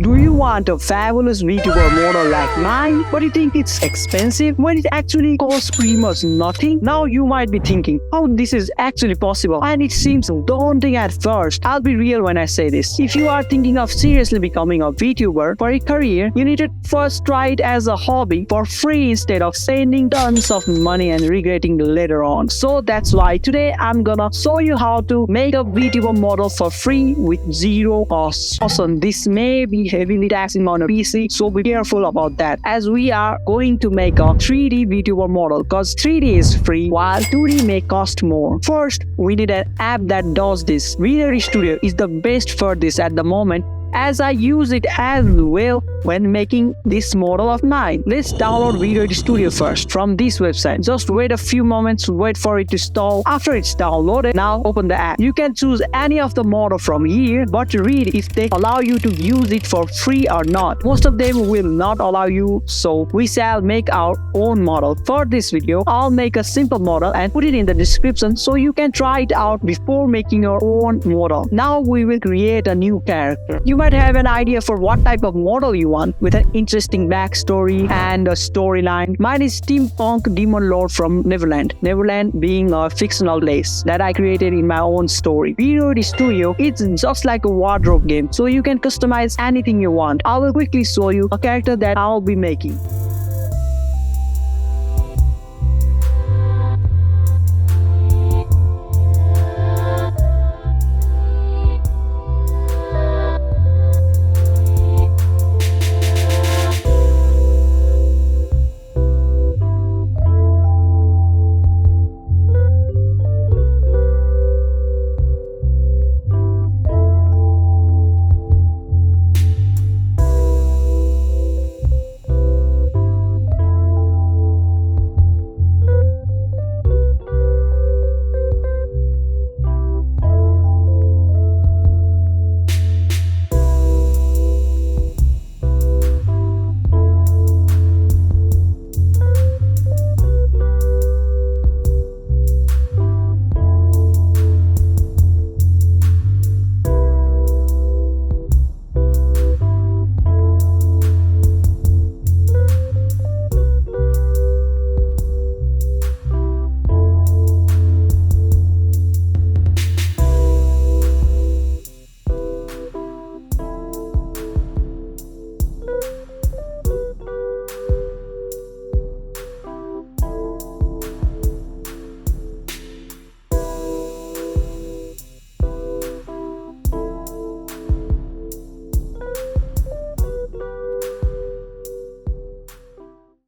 Do you want a fabulous VTuber model like mine, but you think it's expensive when it actually costs pretty much nothing? Now you might be thinking how this is actually possible, and it seems daunting at first. I'll be real when I say this. If you are thinking of seriously becoming a VTuber for a career, you need to first try it as a hobby for free instead of spending tons of money and regretting later on. So that's why today I'm gonna show you how to make a VTuber model for free with zero cost. Also, this may be heavily taxing on a PC, so be careful about that, as we are going to make a 3D VTuber model, because 3D is free while 2D may cost more. First, we need an app that does this. VRoid Studio is the best for this at the moment, as I use it as well when making this model of mine. Let's download VRoid Studio first from this website. Just wait a few moments, wait for it to install. After it's downloaded, now open the app. You can choose any of the model from here, but read if they allow you to use it for free or not. Most of them will not allow you, so we shall make our own model. For this video, I'll make a simple model and put it in the description so you can try it out before making your own model. Now we will create a new character. You might have an idea for what type of model you want, with an interesting backstory and a storyline. Mine is steampunk demon lord from Neverland. Neverland being a fictional place that I created in my own story. VRoid Studio is just like a wardrobe game, so you can customize anything you want. I will quickly show you a character that I'll be making.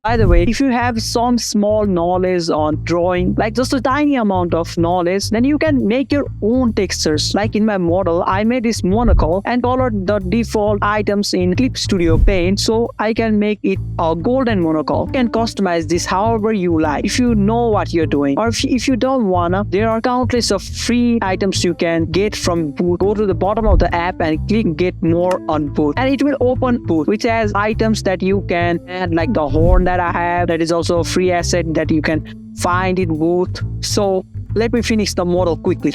By the way, if you have some small knowledge on drawing, like just a tiny amount of knowledge, then you can make your own textures. Like in my model, I made this monocle and colored the default items in Clip Studio Paint, so I can make it a golden monocle. You can customize this however you like, if you know what you're doing. Or if you don't wanna, there are countless of free items you can get from Boot. Go to the bottom of the app and click Get More on Boot, and it will open Boot, which has items that you can add, like the horn that I have. That is also a free asset that you can find in Boot. So let me finish the model quickly.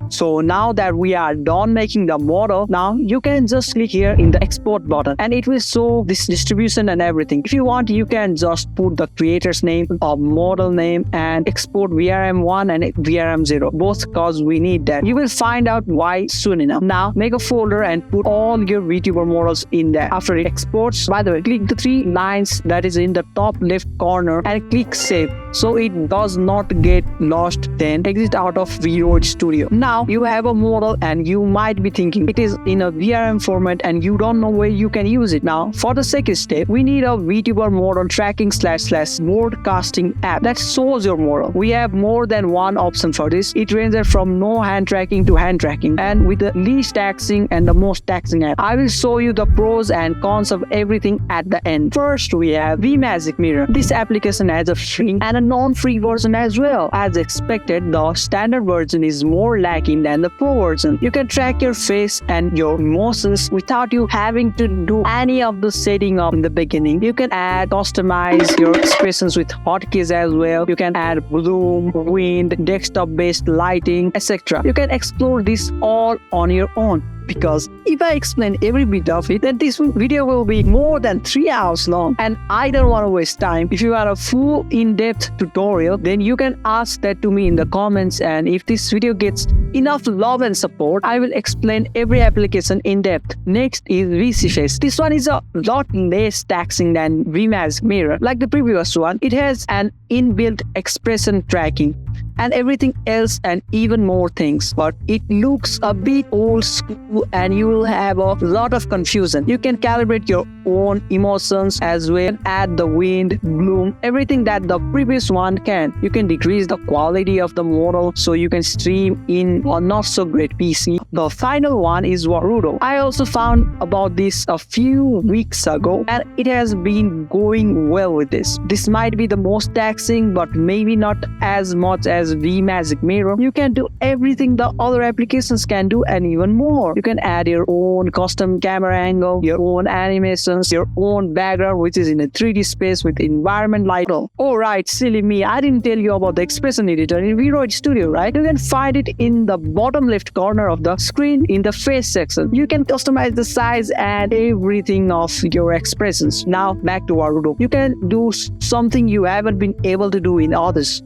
So now that we are done making the model, now you can just click here in the export button and it will show this distribution and everything. If you want, you can just put the creator's name or model name and export VRM1 and VRM0, both, because we need that. You will find out why soon enough. Now make a folder and put all your VTuber models in there. After it exports, by the way, click the three lines that is in the top left corner and click save, so it does not get lost. Then exit out of VRoid Studio. Now you have a model and you might be thinking it is in a VRM format and you don't know where you can use it. Now for the second step, we need a VTuber model tracking / broadcasting app that shows your model. We have more than one option for this. It ranges from no hand tracking to hand tracking, and with the least taxing and the most taxing app. I will show you the pros and cons of everything at the end. First, we have VMagic Mirror. This application has a free and a non-free version as well. As expected, the standard version is more laggy than the pro version. You can track your face and your motions without you having to do any of the setting up in the beginning. You can customize your expressions with hotkeys as well. You can add bloom, wind, desktop based lighting, etc. You can explore this all on your own. because if I explain every bit of it, then this video will be more than 3 hours long, and I don't want to waste time. If you want a full in-depth tutorial, then you can ask that to me in the comments, and if this video gets enough love and support, I will explain every application in depth. Next is VCFace. This one is a lot less taxing than Vmagic Mirror. Like the previous one, it has an inbuilt expression tracking and everything else and even more things, but it looks a bit old school and you will have a lot of confusion. You can calibrate your own emotions as well, add the wind, bloom, everything that the previous one can. You can decrease the quality of the model so you can stream in a not so great PC. The final one is Warudo. I also found about this a few weeks ago and it has been going well with this. This might be the most taxing, but maybe not as much as Vmagic Mirror. You can do everything the other applications can do and even more. You can add your own custom camera angle, your own animations, your own background which is in a 3D space with environment light. Oh right, silly me, I didn't tell you about the expression editor in VRoid Studio, right? You can find it in the bottom left corner of the screen in the face section. You can customize the size and everything of your expressions. Now back to Warudo. You can do something you haven't been able to do in others.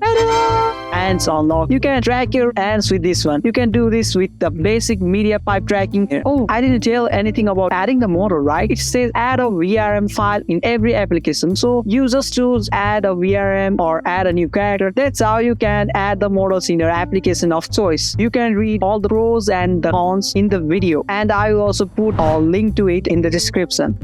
Hands unlock. You can track your hands with this one. You can do this with the basic media pipe tracking. Oh, I didn't tell anything about adding the model, right? It says add a VRM file in every application. So you just choose add a VRM or add a new character. That's how you can add the models in your application of choice. You can read all the pros and the cons in the video, and I will also put a link to it in the description.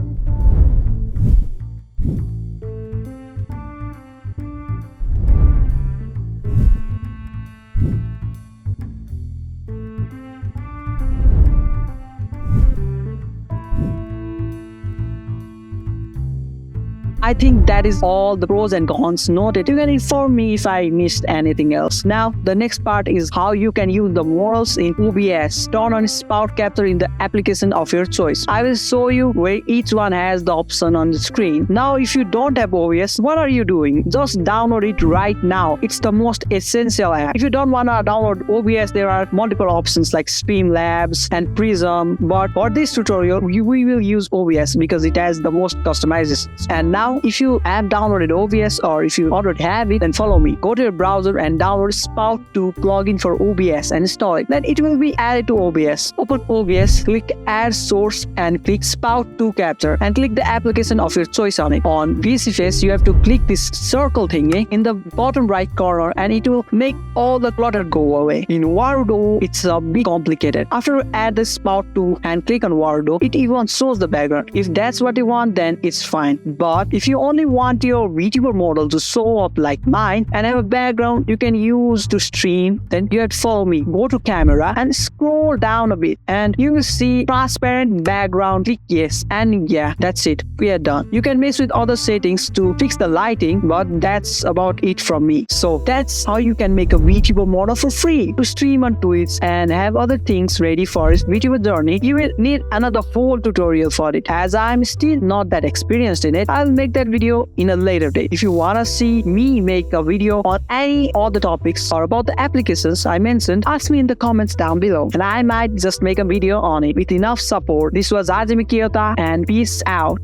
I think that is all the pros and cons noted. You can inform me if I missed anything else. Now, the next part is how you can use the models in OBS. Turn on spout capture in the application of your choice. I will show you where each one has the option on the screen. Now, if you don't have OBS, what are you doing? Just download it right now. It's the most essential app. If you don't want to download OBS, there are multiple options like Streamlabs and Prism. But for this tutorial, we will use OBS because it has the most customizations. And now, if you have downloaded OBS or if you already have it, then follow me. Go to your browser and download Spout 2 plugin for OBS and install it. Then it will be added to OBS. Open OBS, click Add Source and click Spout 2 Capture and click the application of your choice on it. On VCFace, you have to click this circle thingy in the bottom right corner and it will make all the clutter go away. In Warudo, it's a bit complicated. After you add the Spout 2 and click on Warudo, it even shows the background. If that's what you want, then it's fine. But if you only want your VTuber model to show up like mine and have a background you can use to stream, then you have to follow me. Go to camera and scroll down a bit and you will see transparent background. Click yes, and yeah, that's it. We are done. You can mess with other settings to fix the lighting, but that's about it from me. So that's how you can make a VTuber model for free to stream on Twitch and have other things ready for his VTuber journey. You will need another whole tutorial for it. As I'm still not that experienced in it, I'll make that video in a later date. If you wanna see me make a video on any other topics or about the applications I mentioned, ask me in the comments down below and I might just make a video on it with enough support. This was Hajime Kiyota and peace out.